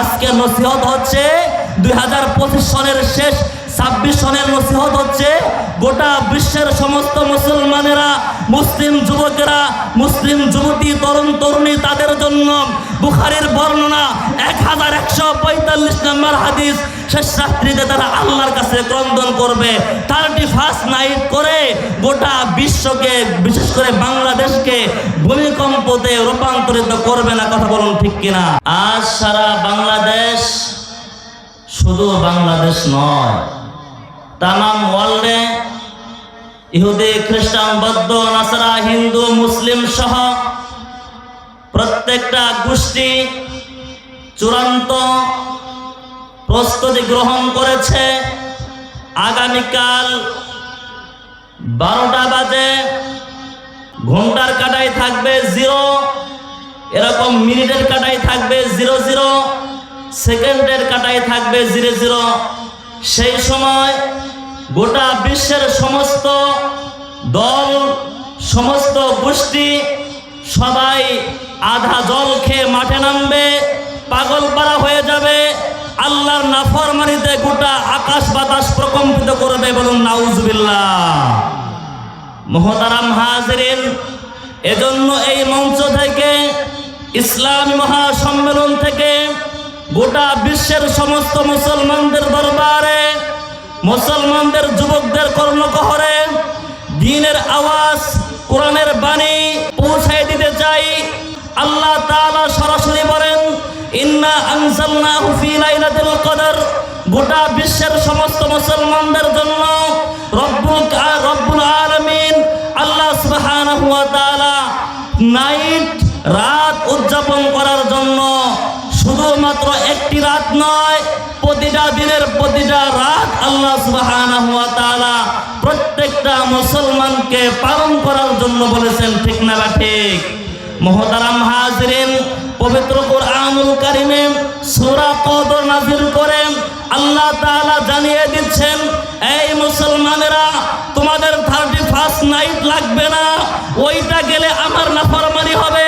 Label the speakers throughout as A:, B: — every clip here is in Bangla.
A: আজকে নসিহত হচ্ছে 2025 সনের শেষ 26 সনের নসিহত হচ্ছে গোটা বিশ্বের সমস্ত মুসলমানেরা, মুসলিম যুবকেরা, মুসলিম যুবতী, তরুণ তরুণী, তাদের জন্য বুখারীর বর্ণনা 1145 নম্বর হাদিস শেষ রাত্রিতে তারা আল্লাহর কাছে ক্রন্দন করবে। 31st নাইট করে গোটা বিশ্বকে, বিশেষ করে বাংলাদেশকে ভূমিকম্পতে রূপান্তরিত করবে না। কথা বলুন ঠিক কিনা? আজ সারা বাংলাদেশ, শুধু বাংলাদেশ নয়, তামাম ওয়ার্ল্ডে ইহুদি, খ্রিস্টান, বৌদ্ধ, নাসারা, হিন্দু, মুসলিম সহ প্রত্যেকটা গোষ্ঠী চূড়ান্ত প্রস্তুতি গ্রহণ করেছে। আগামীকাল 12টা বাজে ঘন্টার কাটাই থাকবে 0, এরকম মিনিটের কাটাই থাকবে 00, সেকেন্ডের কাটাই থাকবে 00। সেই সময় গোটা বিশ্বের সমস্ত দল, সমস্ত গোষ্ঠী সবাই আধা জল খেয়ে মাঠে নামবে, পাগল পারা হয়ে যাবে, আল্লাহর নাফরমানিতে গোটা আকাশ বাতাস প্রকম্পিত করবে। বলুন নাউজুবিল্লাহ। মুহতারাম হাজিরিন, এজন্য এই মঞ্চ থেকে, ইসলামী মহাসম্মেলন থেকে গোটা বিশ্বের সমস্ত মুসলমানদের দরবারে, মুসলমানদের যুবকদের কর্ণকহরে দ্বীনের আওয়াজ, কোরআনের বাণী পৌঁছায় দিতে চাই। আল্লাহ তাআলা সরাসরি বলেন, ইন্না আনজালনাহু ফি লাইলাতুল কদর। গোটা বিশ্বের সমস্ত মুসলমানদের জন্য রব্বুল আলামিন আল্লাহ সুবহানাহু ওয়া তাআলা নাইট, রাত উদযাপন করার জন্য শুধুমাত্র একটি রাত নয়, প্রতিটা দিনের প্রতিটা রাত আল্লাহ সুবহানাহু ওয়া তাআলা প্রত্যেকটা মুসলমানকে পালন করার জন্য বলেছেন। ঠিক না ঠিক? মুহতারাম হাজিরিন, পবিত্র কুরআনুল কারীমে সূরা কদর নাযিল করে আল্লাহ তাআলা জানিয়ে দিচ্ছেন, এই মুসলমানেরা, তোমাদের 31st নাইট লাগবে না, ওইটা গেলে আমার নাফরমানি হবে,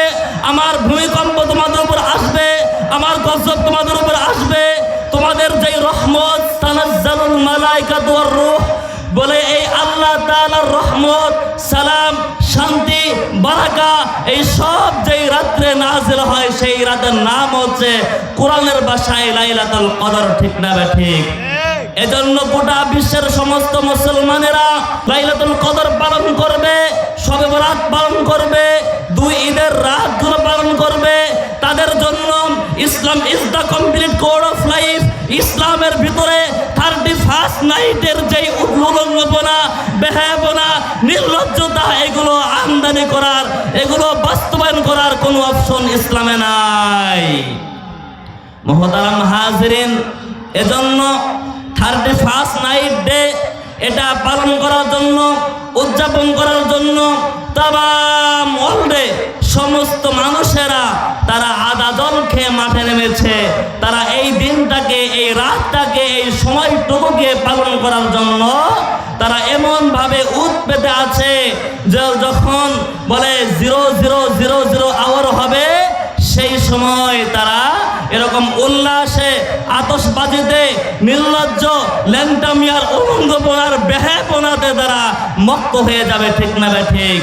A: আমার ভূমিকম্প তোমাদের উপর আসবে, আমার গজব তোমাদের উপর আসবে, তোমাদের যেই রহমত, তানাজ্জালুল মালাইকাতু ওয়ার রূহ বলে, এই আল্লাহ তাআলার রহমত, সালাম, শান্তি, বারাকা, এই সব যেই রাত্রে নাজিল হয়, সেই রাতের নাম হচ্ছে কোরআনের ভাষায় লাইলাতুল কদর। ঠিক না ঠিক? এজন্য গোটা বিশ্বের সমস্ত মুসলমানেরা লাইলাতুল কদর পালন করবে, শবে বরাত পালন করবে, 2 ঈদের রাতগুলো পালন করবে। তাদের জন্য Islam is the complete code of life. ইসলামের ভিতরে 31st নাইটের যেই উল্লঙ্ঘনা, বেহায়াপনা, নির্লজ্জতা, এগুলো আমদানি করার, এগুলো বাস্তবায়ন করার কোনো অপশন ইসলামে নাই। মুহতারাম হাজিরিন, এজন্য 31st নাইট ডে এটা পালন করার জন্য, উদযাপন করার জন্য তামাম ওয়ার্ল্ডে সমস্ত মানুষেরা তারা আধা জল খেয়ে মাঠে নেমেছে। তারা এই দিনটাকে, এই রাতটাকে, এই সময়টুকুকে পালন করার জন্য তারা এমনভাবে পেতে আছে যে যখন বলে 0000 আওয়ার হবে, সেই সময় তারা এরকম উল্লাসে, আতশবাজিতে, নির্লজ্জ, ল্যাংটামিয়ার, উলঙ্গপনার, বেহায়াপনাতে তারা মত্ত হয়ে যাবে। ঠিক না ঠিক?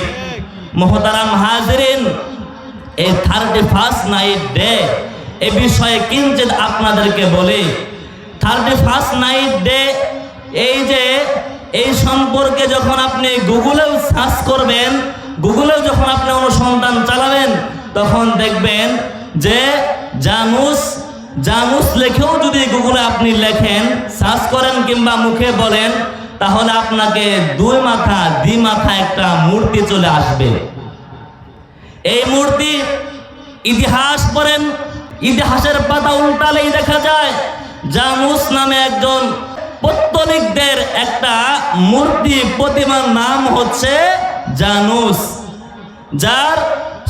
A: মুহতারাম হাজিরিন, এই 31st নাইট ডে এ বিষয়ে কিঞ্চিত আপনাদেরকে বলি। 31st নাইট ডে, এই যে এই সম্পর্কে যখন আপনি গুগলেও সার্চ করবেন, গুগলেও যখন আপনি অনুসন্ধান চালাবেন, তখন দেখবেন যে জানুস লেখেও যদি গুগলে আপনি লেখেন, সার্চ করেন কিংবা মুখে বলেন, তাহলে আপনাকে দ্বিমাথা একটা মূর্তি চলে আসবে। এই মূর্তি, ইতিহাস পড়েন, ইতিহাসের পাতা উল্টালেই দেখা যায় জানুস নামে একজন পৌত্তলিকদের একটা মূর্তি, প্রতিমার নাম হচ্ছে জানুস, যার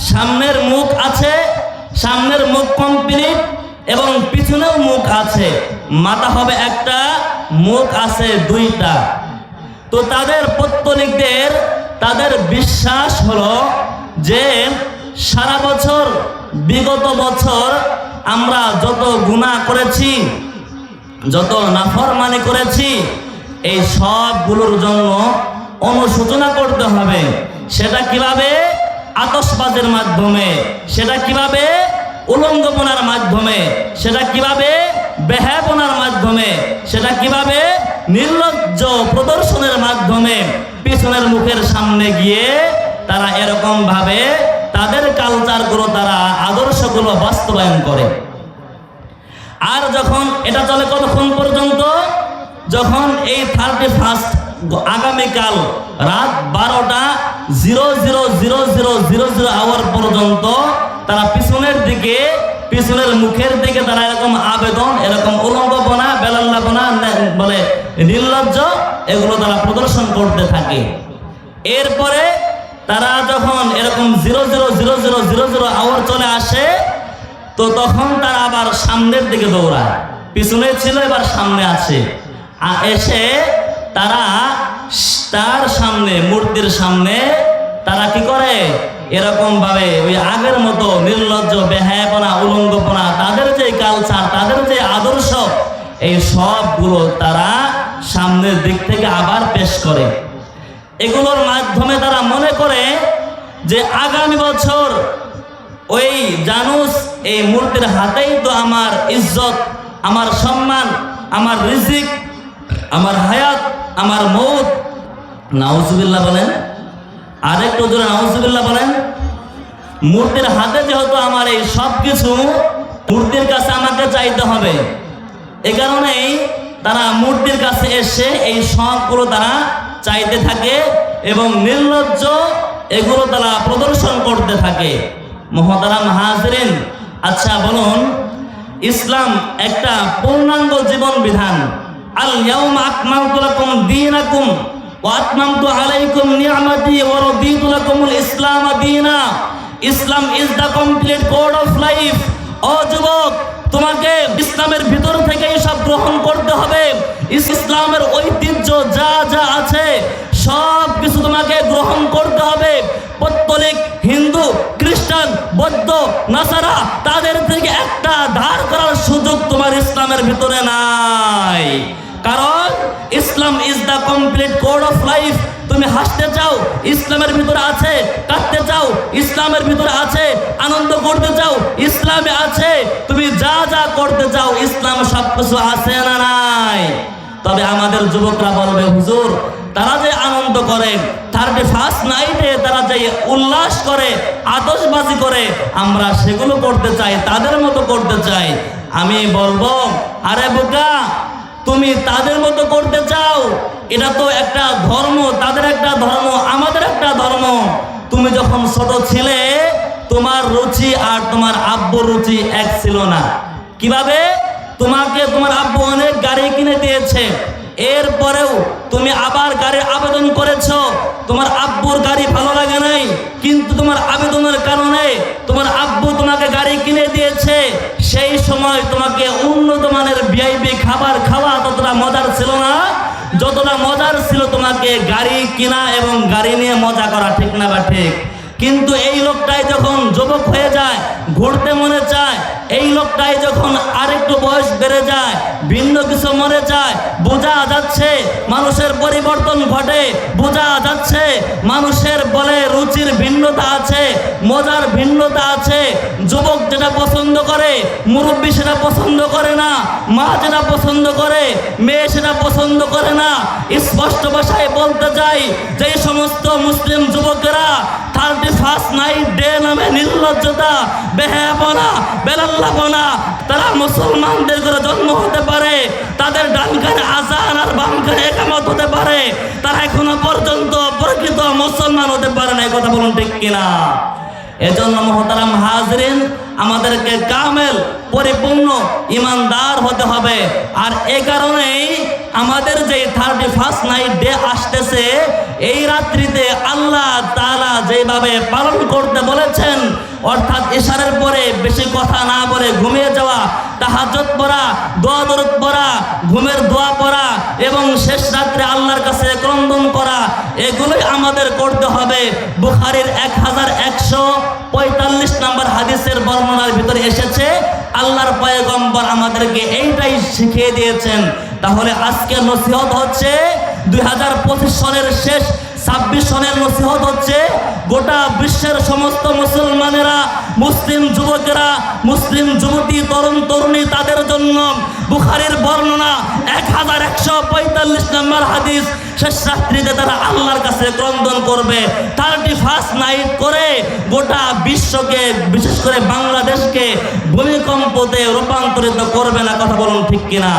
A: সামনের মুখ আছে, সামনের মুখ কমপ্লিট, এবং পিছনেও মুখ আছে, মাথা হবে একটা, মুখ আছে 2টা। তো তাদের পৌত্তলিকদের, তাদের বিশ্বাস হলো যে সারা বছর, বিগত বছর আমরা যত গুনাহ করেছি, যত নাফরমানি করেছি, এই সবগুলোর জন্য অনুশোচনা করতে হবে। সেটা কিভাবে? আতশবাজের মাধ্যমে, সেটা কিভাবে? উলঙ্গপনার মাধ্যমে, সেটা কিভাবে? বেহায়াপনার মাধ্যমে, সেটা কিভাবে? নির্লজ্জ প্রদর্শনের মাধ্যমে। পিছনের মুখের সামনে গিয়ে তারা এরকম ভাবে তাদের কালচারগুলো, তারা আদর্শগুলো বাস্তবায়ন করে। আর যখন এটা চলে কতক্ষণ পর্যন্ত? যখন এই 31 আগামীকাল রাত 12:0000 আওয়ার পর্যন্ত তারা পিছনের মুখের দিকে তারা এরকম আবেদন, এরকম উলঙ্গপনা, বেলাল্লাপনা, বলে নির্লজ্জ, এগুলো তারা প্রদর্শন করতে থাকে। এরপরে তারা যখন এরকম 00:00 আওয়ার চলে আসে, তো তখন তারা আবার সামনের দিকে দৌড়ায়। পিছনে ছিল, এবার সামনে আছে। এসে তারা তার সামনে, মূর্তির সামনে তারা কি করে? এরকম ভাবে ওই আগের মতো নির্লজ্জ, বেহায়াপনা, উলঙ্গপনা, তাদের যে কালচার, তাদের যে আদর্শ, এই সবগুলো তারা সামনের দিক থেকে আবার পেশ করে। এগুলোর মাধ্যমে তারা মনে করে যে আগামী বছর ওই জানুস, এই মূর্তির হাতেই তো আমার ইজ্জত, আমার সম্মান, আমার রিজিক, আমার হায়াত, আমার মৌত। নাউজুবিল্লাহ বলেন, আরেকটু জোরে নাউজুবিল্লাহ বলেন। মূর্তির হাতে যেহেতু আমার এই সব কিছু, মূর্তির কাছে আমাকে চাইতে হবে। এ কারণেই তারা মূর্তির কাছে এসে এই সবগুলো তারা চাইতে থাকে এবং নির্লজ্জ এগুলো তারা প্রদর্শন করতে থাকে। মুহতারাম হাজিরিন, আচ্ছা বলুন, ইসলাম একটা পূর্ণাঙ্গ জীবন বিধান। আল ইয়াউমা আকমালতু লাকুম দীনাকুম ওয়া আতমামতু আলাইকুম নি'মাতি ওয়া রাদিতু লাকুমুল ইসলাম দীনা। Islam is the complete code of life. ও যুবক, তোমাকে ইসলামের ভিতর থেকেই সব গ্রহণ করতে হবে। ইসলামের ঐতিহ্য যা যা আছে সব কিছু তোমাকে গ্রহণ করতে হবে। পৌত্তলিক, হিন্দু, খ্রিস্টান, বৌদ্ধ, নাসারা, তাদের থেকে একটা ধার করার সুযোগ তোমার ইসলামের ভিতরে নাই। কারণ Islam is the complete code of life. তুমি হাসতে চাও, ইসলামের ভিতরে আছে। কাঁদতে চাও, ইসলামের ভিতরে আছে। আনন্দ করতে চাও, ইসলামে আছে। তুমি যা যা করতে চাও, ইসলাম সবকিছু আছে না নাই? তবে আমাদের যুবকরা বলবে, হুজুর, তারা যে আনন্দ করে, 31 নাইটে তারা যে উল্লাস করে, আতশবাজি করে, আমরা সেগুলো করতে চাই, তাদের মতো করতে চাই। আমি বলবো, আরে বোকা, তুমি তাদের মতো করতে চাও, এটা তো একটা ধর্ম, তাদের একটা ধর্ম, আমাদের একটা ধর্ম। তুমি যখন ছোট ছিলে, তোমার রুচি আর তোমার আব্বুর রুচি এক ছিল না। কিভাবে? তোমাকে তোমার আব্বু অনেক গাড়ি কিনে দিয়েছে, এরপরেও তুমি আবার গাড়ির আবেদন করেছো। তোমার আব্বুর গাড়ি ভালো লাগে নাই, কিন্তু তোমার আবেদনের কারণে তোমার আব্বু তোমাকে গাড়ি কিনে দিয়েছে। সেই সময় তোমাকে উন্নত মানের ভিআইপি খাবার খাওয়া ততটা মজার ছিল না যতটা মজার ছিল তোমাকে গাড়ি কিনা এবং গাড়ি নিয়ে মজা করা। ঠিক না বা ঠিক? কিন্তু এই লোকটাই যখন যুবক হয়ে যায়, ঘুরতে মনে চায়, এই লোকটাই যখন আরেকটু বয়স বেড়ে যায়, ভিন্ন কিছু মনে চায়, বোঝা যাচ্ছে মানুষের পরিবর্তন ঘটে, বোঝা যাচ্ছে মানুষের বলে রুচির ভিন্নতা আছে, মজার ভিন্নতা আছে। যুবক যেটা পছন্দ করে, মুরব্বী সেটা পছন্দ করে না, মা যেটা পছন্দ করে, মেয়ে সেটা পছন্দ করে না। স্পষ্ট ভাষায় বলতে চাই, যে সমস্ত মুসলিম যুবকেরা 31 নাইট ডে নামে নির্লজ্জতা, বেহায়াপনা, বেলাল্লাপনা, তারা মুসলমানদের ঘরে জন্ম হতে পারে, তাদের ডান কানে আযান আর বাম কানে ইকামত হতে পারে, তারা এখনো পর্যন্ত প্রকৃত মুসলমান হতে পারে না। এই কথা বলুন ঠিক কিনা? এজন্য মুহতারাম হাজিরিন, আমাদেরকে কামেল, পরিপূর্ণ ইমানদার হতে হবে। আর এই কারণেই আমাদের যে 31 নাইট ডে আসতেছে, এই রাত্রিতে আল্লাহ তাআলা যেভাবে পালন করতে বলেছেন, অর্থাৎ ইশারের পরে বেশি কথা না বলে ঘুমিয়ে যাওয়া, তাহাজ্জুদ পড়া, দোয়া দরুদ পড়া, ঘুমের দোয়া পড়া এবং শেষ রাত্রে আল্লাহর কাছে ক্রন্দন করা, এগুলোই আমাদের করতে হবে। বুখারীর 1145 নম্বর হাদিসের বর্ণনার ভিতরে এসেছে, আল্লাহর পয়গম্বর আমাদেরকে এইটাই শিখিয়ে দিয়েছেন। তাহলে আজকে নসিহত হচ্ছে 2025 সনের শেষ 26 সনের নসিহত হচ্ছে গোটা বিশ্বের সমস্ত মুসলমানেরা, মুসলিম যুবকেরা, মুসলিম যুবতী, তরুণ তরুণী, তাদের জন্য বুখারীর বর্ণনা 1145 নম্বর হাদিস, শেষ রাত্রিতে তারা আল্লাহর কাছে ক্রন্দন করবে। 31st নাইট করে গোটা বিশ্বকে, বিশেষ করে বাংলাদেশকে ভূমিকম্পতে রূপান্তরিত করবে না। কথা বলুন ঠিক কিনা?